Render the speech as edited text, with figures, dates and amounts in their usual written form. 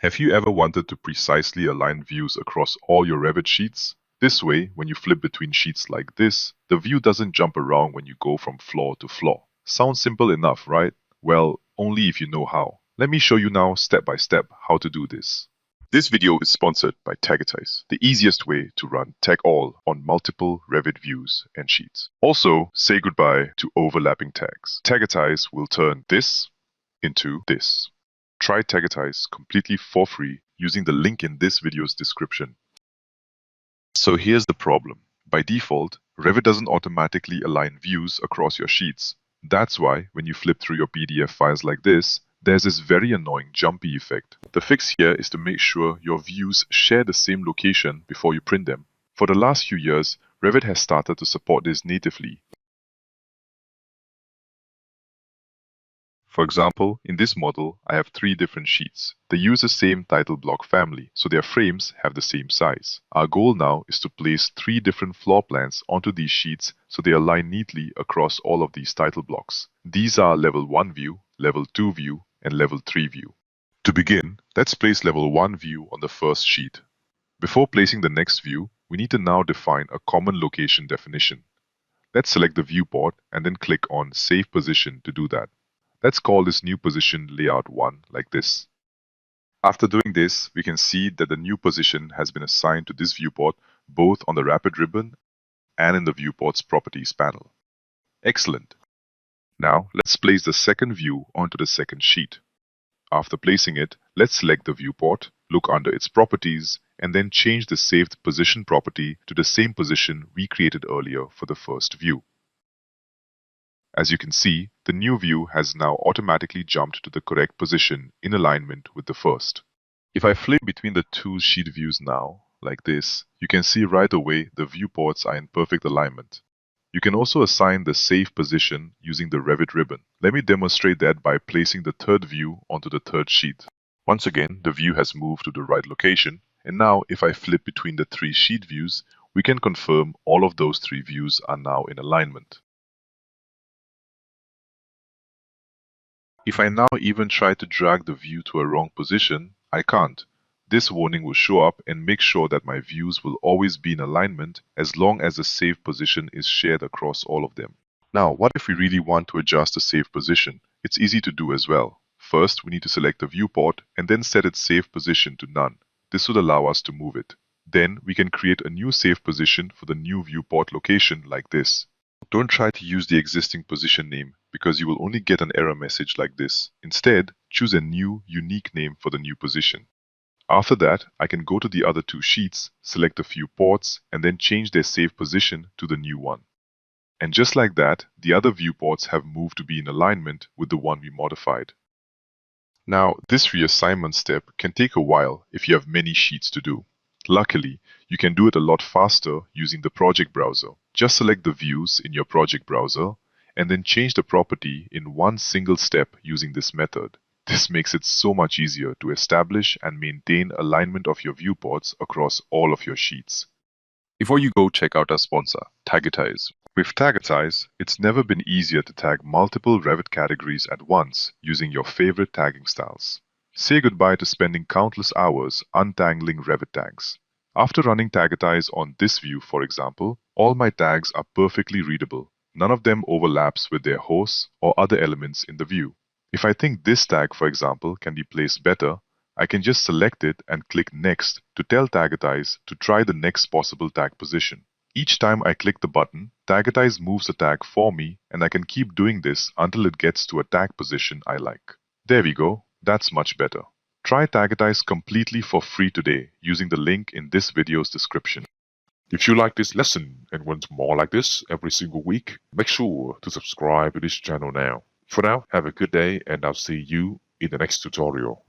Have you ever wanted to precisely align views across all your Revit sheets? This way, when you flip between sheets like this, the view doesn't jump around when you go from floor to floor. Sounds simple enough, right? Well, only if you know how. Let me show you now step by step how to do this. This video is sponsored by Tagitize, the easiest way to run Tag All on multiple Revit views and sheets. Also, say goodbye to overlapping tags. Tagitize will turn this into this. Try Tagitize completely for free using the link in this video's description. So here's the problem. By default, Revit doesn't automatically align views across your sheets. That's why when you flip through your PDF files like this, there's this very annoying jumpy effect. The fix here is to make sure your views share the same location before you print them. For the last few years, Revit has started to support this natively. For example, in this model, I have 3 different sheets. They use the same title block family, so their frames have the same size. Our goal now is to place 3 different floor plans onto these sheets so they align neatly across all of these title blocks. These are level 1 view, level 2 view, and level 3 view. To begin, let's place level 1 view on the first sheet. Before placing the next view, we need to now define a common location definition. Let's select the viewport and then click on Save Position to do that. Let's call this new position Layout 1 like this. After doing this, we can see that the new position has been assigned to this viewport both on the Rapid ribbon and in the Viewports Properties panel. Excellent. Now, let's place the second view onto the second sheet. After placing it, let's select the viewport, look under its properties, and then change the saved position property to the same position we created earlier for the first view. As you can see, the new view has now automatically jumped to the correct position in alignment with the first. If I flip between the 2 sheet views now, like this, you can see right away the viewports are in perfect alignment. You can also assign the save position using the Revit ribbon. Let me demonstrate that by placing the third view onto the third sheet. Once again, the view has moved to the right location, and now if I flip between the 3 sheet views, we can confirm all of those 3 views are now in alignment. If I now even try to drag the view to a wrong position, I can't. This warning will show up and make sure that my views will always be in alignment as long as the save position is shared across all of them. Now, what if we really want to adjust the save position? It's easy to do as well. First, we need to select the viewport and then set its save position to none. This will allow us to move it. Then we can create a new save position for the new viewport location like this. Don't try to use the existing position name because you will only get an error message like this. Instead, choose a new, unique name for the new position. After that, I can go to the other 2 sheets, select a few ports, and then change their save position to the new one. And just like that, the other viewports have moved to be in alignment with the one we modified. Now, this reassignment step can take a while if you have many sheets to do. Luckily, you can do it a lot faster using the project browser. Just select the views in your project browser and then change the property in one single step using this method. This makes it so much easier to establish and maintain alignment of your viewports across all of your sheets. Before you go, check out our sponsor, Tagitize. With Tagitize, it's never been easier to tag multiple Revit categories at once using your favorite tagging styles. Say goodbye to spending countless hours untangling Revit tags. After running Tagitize on this view, for example, all my tags are perfectly readable. None of them overlaps with their hosts or other elements in the view. If I think this tag, for example, can be placed better, I can just select it and click Next to tell Tagitize to try the next possible tag position. Each time I click the button, Tagitize moves the tag for me, and I can keep doing this until it gets to a tag position I like. There we go. That's much better. Try Tagitize completely for free today using the link in this video's description. If you like this lesson and want more like this every single week, make sure to subscribe to this channel now. For now, have a good day and I'll see you in the next tutorial.